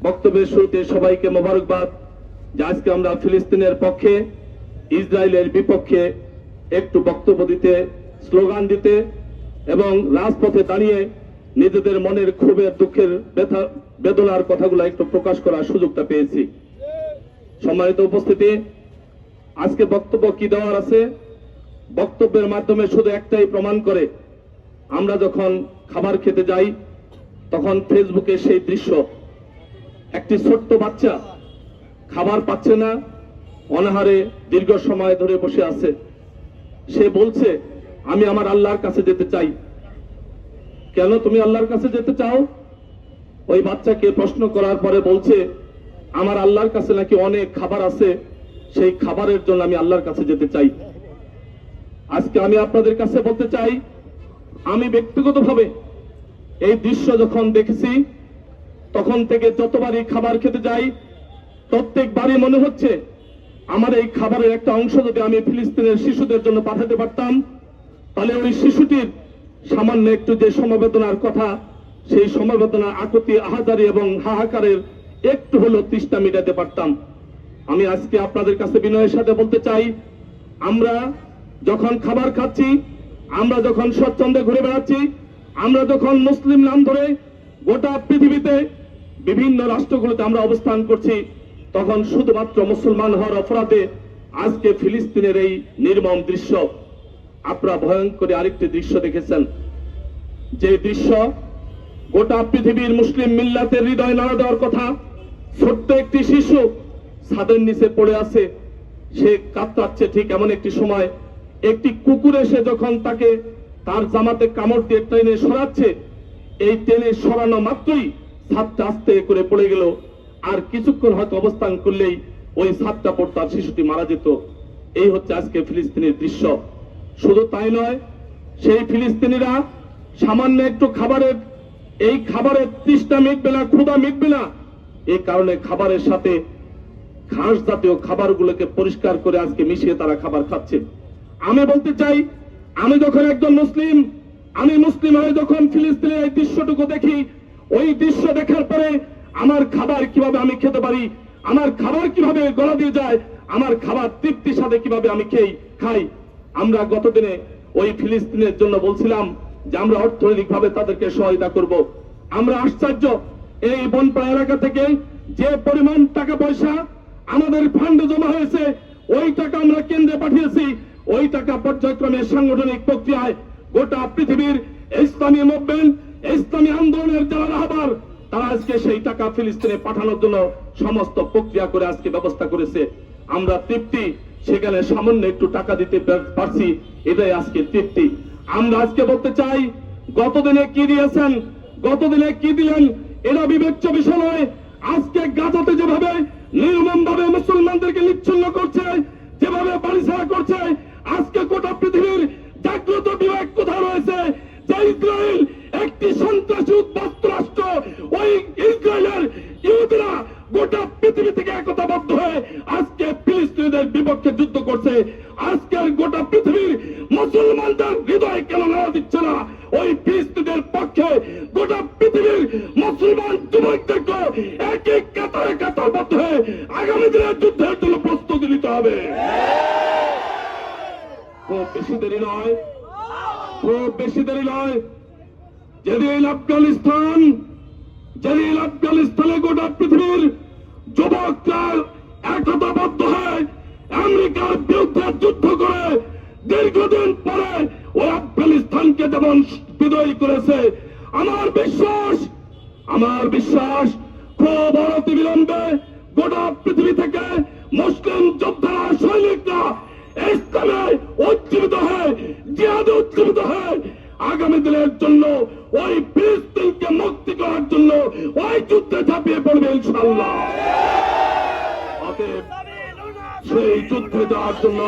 বক্তব্যের শুরুতে সবাইকে মোবারকবাদ যে আজকে আমরা ফিলিস্তিনের পক্ষে ইসরায়েলের বিপক্ষে একটু বক্তব্য দিতে, স্লোগান দিতে এবং রাজপথে দাঁড়িয়ে নিজেদের মনের ক্ষোভের, দুঃখের, বেদনার কথাগুলো একটু প্রকাশ করার সুযোগটা পেয়েছি। সম্মানিত উপস্থিতি, আজকে বক্তব্য কি দেওয়ার আছে, বক্তব্যের মাধ্যমে শুধু একটাই প্রমাণ করে, আমরা যখন খাবার খেতে যাই তখন ফেসবুকে সেই দৃশ্য, একটি ছোট্ট বাচ্চা খাবার পাচ্ছে না, অনাহারে দীর্ঘ সময় ধরে বসে আছে, সে বলছে আমি আমার আল্লাহর কাছে যেতে চাই। কেন তুমি আল্লাহর কাছে যেতে চাও? ওই বাচ্চাকে প্রশ্ন করার পরে বলছে আমার আল্লাহর কাছে নাকি অনেক খাবার আছে, সেই খাবারের জন্য আমি আল্লাহর কাছে যেতে চাই। আজকে আমি আপনাদের কাছে বলতে চাই, আমি ব্যক্তিগতভাবে এই দৃশ্য যখন দেখেছি তখন থেকে যতবারই খাবার খেতে যাই প্রত্যেকবারই মনে হচ্ছে আমার এই খাবারের একটা অংশ যদি আমি ফিলিস্তিনের শিশুদের জন্য পাঠাতে পারতাম, তাহলে ওই শিশুটির সামান্য একটু যে সমবেদনার কথা, সেই সমবেদনা, আকুতি, আহাজারি এবং হাহাকারের একটু হলেও তৃষ্ণা মেটাতে পারতাম। আমি আজকে আপনাদের কাছে বিনয়ের সাথে বলতে চাই, আমরা যখন খাবার খাচ্ছি, আমরা যখন স্বচ্ছন্দে ঘুরে বেড়াচ্ছি, আমরা যখন মুসলিম নাম ধরে গোটা পৃথিবীতে বিভিন্ন রাষ্ট্রগুলোতে আমরা অবস্থান করছি, তখন শুধুমাত্র মুসলমান হওয়ার অপরাধে আজকে ফিলিস্তিনের এই নির্মম দৃশ্য, আপনারা ভয়ঙ্কর আরেকটি দৃশ্য দেখেছেন, যে দৃশ্য গোটা পৃথিবীর মুসলিম মিল্লাতের হৃদয় নাড়া দেওয়ার কথা। ছোট্ট একটি শিশু ছাদের নিচে পড়ে আছে, সে কাতরাচ্ছে, ঠিক এমন একটি সময় একটি কুকুর এসে যখন তাকে তার জামাতে কামড় দিয়ে টেনে সরাচ্ছে, এই টেনে সরানো মাত্রই ছাদটা আস্তে করে পড়ে গেল, আর কিছুক্ষণ হয়তো অবস্থান করলেই ওই ছাদটা পড়তো আর শিশুটি মারা যেত। এই হচ্ছে আজকে ফিলিস্তিনের দৃশ্য। শুধু তাই নয়, সেই ফিলিস্তিনিরা সামান্য একটু খাবারের, এই খাবারের তৃষ্ণা মিটবে না, ক্ষুধা মিটবে না, এই কারণে খাবারের সাথে ঘাস জাতীয় খাবারগুলোকে পরিষ্কার করে আজকে মিশিয়ে তারা খাবার খাচ্ছে। আমি বলতে চাই, আমি যখন একজন মুসলিম, আমি মুসলিম হয়ে যখন ফিলিস্তিনের এই দৃশ্যটুকু দেখি, ওই দৃশ্য দেখার পরে আমার খাবার কিভাবে আমি খেতে পারি, আমার খাবার কিভাবে গলা দিয়ে যায়, আমার খাবার তৃপ্তির সাথে কিভাবে আমি খাই। আমরা গতদিনে ওই ফিলিস্তিনের জন্য বলছিলাম যে আমরা অর্থনৈতিকভাবে তাদেরকে সহায়তা করব। আমরা আশ্চর্য, এই বনপাড়া এলাকা থেকে যে পরিমাণ টাকা পয়সা আমাদের ফান্ডে জমা হয়েছে, ওই টাকা আমরা কেন্দ্রে পাঠিয়েছি, ওই টাকা পর্যায়ক্রমে সাংগঠনিক প্রক্রিয়ায় গোটা পৃথিবীর ইসলামী মুভমেন্ট, ইসলামী আন্দোলনের যারা রাহবার, তারা আজকে সেই টাকা ফিলিস্তিনে পাঠানোর জন্য সমস্ত প্রক্রিয়া করে আজকে ব্যবস্থা করেছে। আমরা তৃপ্তি, সেখানে সামান্য একটু টাকা দিতে পারছি, এটাই আজকে তৃপ্তি। আমরা আজকে বলতে চাই, গতদিনে কি দিয়েছেন, গতদিনে কি দিলেন, এটা বিবেচ্য বিষয় নয়। আজকে গাজাতে যেভাবে নির্মম ভাবে মুসলমানদেরকে নিচ্ছিন্ন করছে, যেভাবে বাড়িছাড়া করছে, আজকে গোটা পৃথিবীর জাগ্রত বিবেক কোথায় রয়েছে যে ইসরায়েল একটি সন্ত্রাসী উদ্বাস্তু রাষ্ট্র, ওই ইসরায়েলের ইহুদিরা গোটা পৃথিবী থেকে একতাবদ্ধ হয়ে আজকে ফিলিস্তিনিদের বিপক্ষে যুদ্ধ করছে। আজকের গোটা পৃথিবীর মুসলমানদের হৃদয় কেন নাড়া দিচ্ছে না ওই ফিলিস্তিনিদের পক্ষে? গোটা পৃথিবীর মুসলমান যুবকদেরকে একই কাতারে কাতারবদ্ধ হয়ে আগামী দিনের যুদ্ধের জন্য প্রস্তুতি নিতে হবে। খুব বেশি দেরি নয়, খুব বেশি দেরি নয়। যেদিন আফগানিস্তানে গোটা পৃথিবীর যুবকরা একতাবদ্ধ হয়ে আমেরিকার বিরুদ্ধে যুদ্ধ করে দীর্ঘদিন পরে ওই আফগানিস্তানকে যেমন বিজয়ী করেছে, আমার বিশ্বাস খুব অনতিবিলম্বে গোটা পৃথিবী থেকে মুসলিম যোদ্ধারা, সৈনিকরা ইসলামে উজ্জীবিত হয়ে, জিহাদে উজ্জীবিত হয়ে আগামী দিনের জন্য ওই ফিলিস্তিনকে মুক্তি করার জন্য ওই যুদ্ধে ঝাঁপিয়ে পড়বে ইনশাআল্লাহ। অতএব সেই যুদ্ধে যাওয়ার জন্য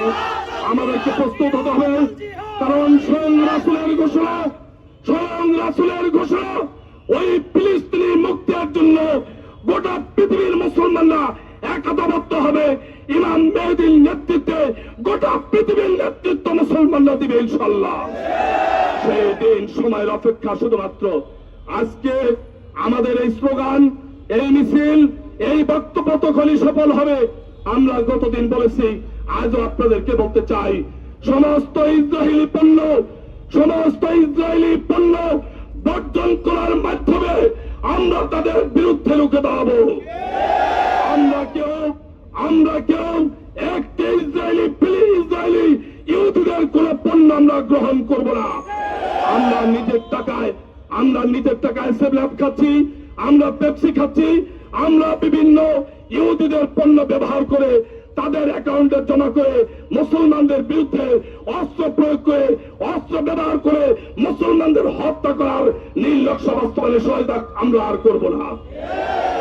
আমাদেরকে প্রস্তুত হতে হবে, কারণ স্বয়ং রাসূলের ঘোষণা ওই ফিলিস্তিনি মুক্তির জন্য গোটা পৃথিবীর মুসলমানরা একতাবদ্ধ হবে। ইমাম মেহেদীর নেতৃত্বে গোটা পৃথিবীর নেতৃত্ব মুসলমানরা দিবে ইনশাআল্লাহ। সেই দিন সময়ের অপেক্ষা শুধুমাত্র। আজকে আমাদের এই স্লোগান, এই মিছিল, এই বক্তব্য তখনই সফল হবে। আমরা গতদিন বলেছি, আজও আপনাদেরকে বলতে চাই, সমস্ত ইসরায়েলি পণ্য বর্জন করার মাধ্যমে আমরা তাদের বিরুদ্ধে রুখে দাঁড়াবো। আমরা কেউ একটি ইসরায়েলি ইহুদিদের কোন পণ্য আমরা গ্রহণ করব না। আমরা নিজের টাকায় সেভলাভ খাচ্ছি, আমরা পেপসি খাচ্ছি, আমরা বিভিন্ন ইহুদিদের পণ্য ব্যবহার করে তাদের অ্যাকাউন্টে জমা করে মুসলমানদের বিরুদ্ধে অস্ত্র প্রয়োগ করে, অস্ত্র ব্যবহার করে মুসলমানদের হত্যা করার নির্লক্ষ্য বাস্তবায়নের সহায়তা আমরা আর করব না।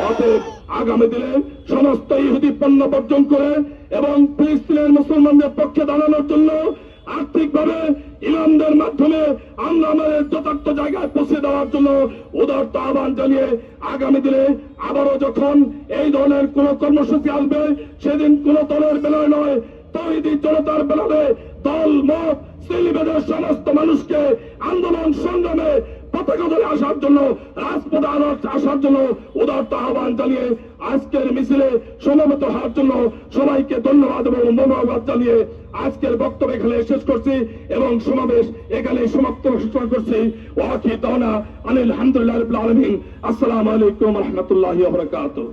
অতএব আগামী দিনে সমস্ত ইহুদি পণ্য বর্জন করে এবং ফিলিস্তিনের মুসলমানদের পক্ষে দাঁড়ানোর জন্য আর্থিকভাবে ইমামদের মাধ্যমে আমরা আমাদের যথার্থ জায়গায় পৌঁছে দেওয়ার জন্য উদারত আহ্বান জানিয়ে আগামী দিনে আবারও যখন এই ধরনের কোন কর্মসূচি আসবে, সেদিন কোন দলের বেলায় নয়, তৌহিদি জনতার বেলায় দল মত শ্রেণীভেদের সমস্ত মানুষকে আন্দোলন সংগ্রামে পতাকা ধরে আসার জন্য, রাজপথে আসার জন্য উদারত আহ্বান জানিয়ে আজকের মিছিলে সমবেত হওয়ার জন্য সবাইকে ধন্যবাদ এবং মোবারকবাদ জানিয়ে আজকের বক্তব্য এখানে শেষ করছি এবং সমাবেশ এখানে সমাপ্ত ঘোষণা করছি। ওয়া আখিরু দাওয়ানা আনিল হামদুলিল্লাহি রাব্বিল আলামিন। আসসালামু আলাইকুম ওয়া রাহমাতুল্লাহি ওয়া বারাকাতুহু।